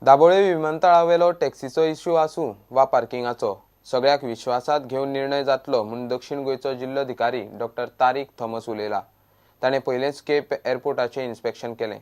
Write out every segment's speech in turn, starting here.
Dabole विमानतळावेलो टॅक्सीचो issue आसूं वा पार्किंगाचो सगळ्याक विश्वासात घेवन निर्णय जातलो म्हूण दक्षिण गोंयचो जिल्लोधिकारी डॉ. तारीक थॉमस उलयला. ताणें पयलेच केप एअरपोर्टाचें इन्स्पेक्शन केलें.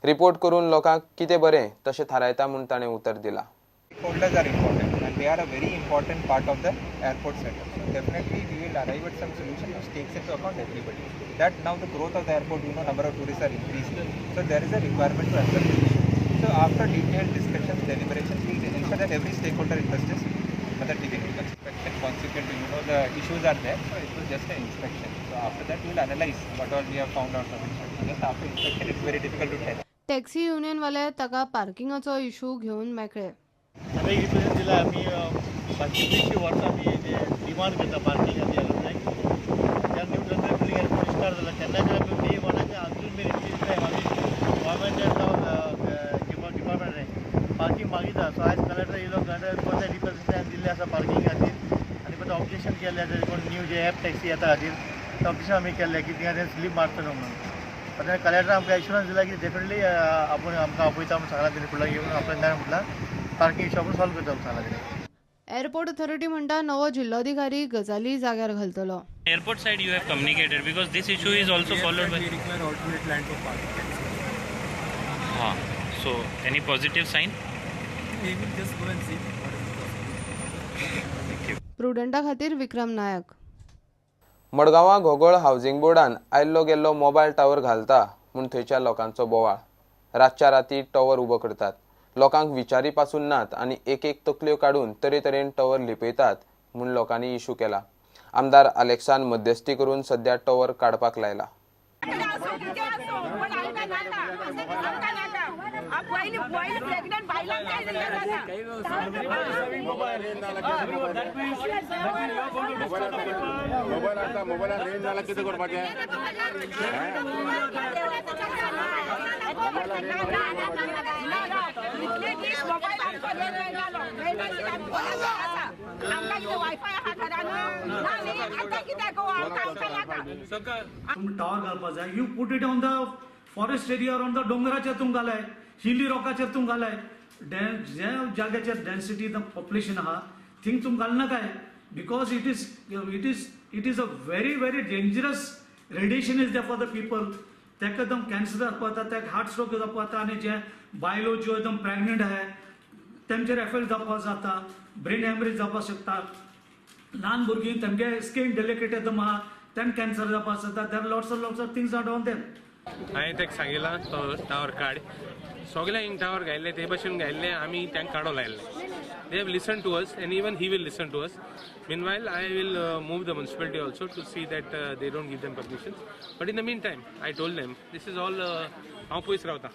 रिपोर्ट करून लोकांक कितें बरें तशें थारायता म्हूण ताणें उतर दिलां. Stakeholders are important and they are a very important part of the airport setup. So definitely we will arrive at some solution which takes into account everybody. That now the growth of the airport, number of tourists are increasing. So there is a requirement to address the issue. So after detailed discussions, deliberations, we will ensure that every stakeholder interest is taken into consideration. Consequently, the issues are there. So it was just an inspection. So after that we will analyze what all we have found out from it. Just after inspection it's very difficult to tell. Taxi युनियनवाले ताका पार्किंगाचो issue घेवन मेकळे. आता इथपर्यंत दिला आम्ही कितलींशीं वर्सां आमी डिमांड करता पार्किंगाची त्या new general building airport start जाला तेन्नाच्यान आमी ती वॉर्डाचे अजून मेरेन गव्हर्मेंट डिपार्टमेंटान पार्किंग मागिता. सो आयज कलेक्टर येयलो कोणत्या रिप्रेझेंटेटिव्हान दिल्लें आसा पार्किंग खातीर आनी परत ऑब्जेक्शन केल्लें कोण न्यू जे ॲप टॅक्सी येता खातीर तें ऑब्जेक्शन आमी केल्लें की तिंगा स्लीप मारता न्हू म्हणून. पण कलेक्टर आमकां एश्युरन्स दिला की डेफिनेटली आपूण आमकां आपयता म्हणून सांगला तेणी फुडल्या येवन आपल्या म्हटल्यार पार्किंग इश्यू आपूण सॉल्व करता सांगला तेणी. एअरपोर्ट अथॉरिटी म्हणटा नवो जिल्लोधिकारी गजाली जाग्यार घालतलो. Airport side you have communicated because this issue is also followed by. We require alternate land for parking. So any positive sign? We will just go and see what is the problem. प्रुडंटा खातीर विक्रम नायक. मडगांवां घोगळ housing बोर्डान आयल्लो गेल्लो mobile tower घालता म्हूण थंयच्या लोकांचो बोवाळ. रातच्या राती टॉवर उबो करतात. लोकांक विचारी पासून नात आनी एक तकल्यो काडून तरेतरेन टॉवर लिपयतात म्हूण लोकांनी इशू केला. आमदार अलेक्सान मध्यस्थी करून सध्या टॉवर काडपाक लायला. टावर घालपा जाय. You put it on the forest area on the डोंगराचेर तुम घालाय, हिली रॉकाचेर तुम घालाय. ज्या जाग्याचेर डेन्सिटी द पॉप्युलेशन आहा थिंग तुम घालना काय because it is a very very dangerous radiation is there for the people. ताका एकदम कॅन्सर जावपा जाता, ताका हार्ट स्ट्रोक जावपा जाता आनी जे बायलो ज्यो एकदम प्रेग्नंट आहाय तेंचेर एफेक्ट जावपा जाता, ब्रेन हॅमरेज जावपा शकता. ल्हान भुरगीं तेमगे स्कीन डेलिकेट एकदम आहा तेंका कॅन्सर जावपा जाता. There lots of things are down there. हांवें ताका सांगिल्लां तो टावर काड. सगळे हिंग टावर घायल्ले ते भशेन घायल्ले आमी तांकां काडो लायल्ले. They have listened to us and even he will listen to us. Meanwhile, I will move the municipality also to see that they don't give them permissions. But in the meantime, I told them this is all हांव पयस रावता.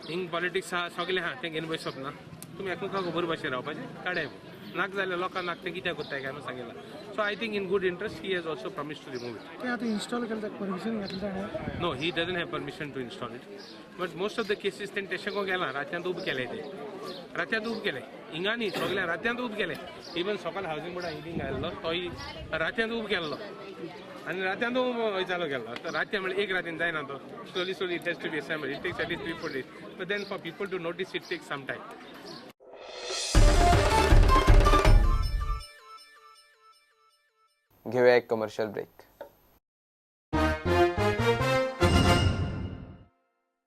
हिंग politics आहा सगळे आहा तेंका invoice ना. तुमी एकामेकांक बरे भाशेन रावपाचें काडाय नाक जाल्यार लोकांक नाक तें कित्याक कोत्ताय काय म्हणून सांगिल्लां. So I think in good interest he has also promise to remove it. ते आतां इन्स्टॉल केलें परमिशन घेतलें. No, he doesn't have permission to install it. But most of the cases तें तेशें को गेलां रातच्यान उब केलें तें. रातच्यान उब केलें. हिंगा न्ही सगळ्या रातच्यान उब केलें. इवन सकाळ हावजिंग बोर्डान हिंग घाल्लो तोय रातच्यान उब केल्लो आनी रातच्यान चालू केल्लो. तर रातच्या म्हणल्यार एक रातीन जायना तो. Slowly it has to be assembled. It takes at least 3-4 days. But then for people to notice it takes some time. घेऊया एक कमर्शियल ब्रेक.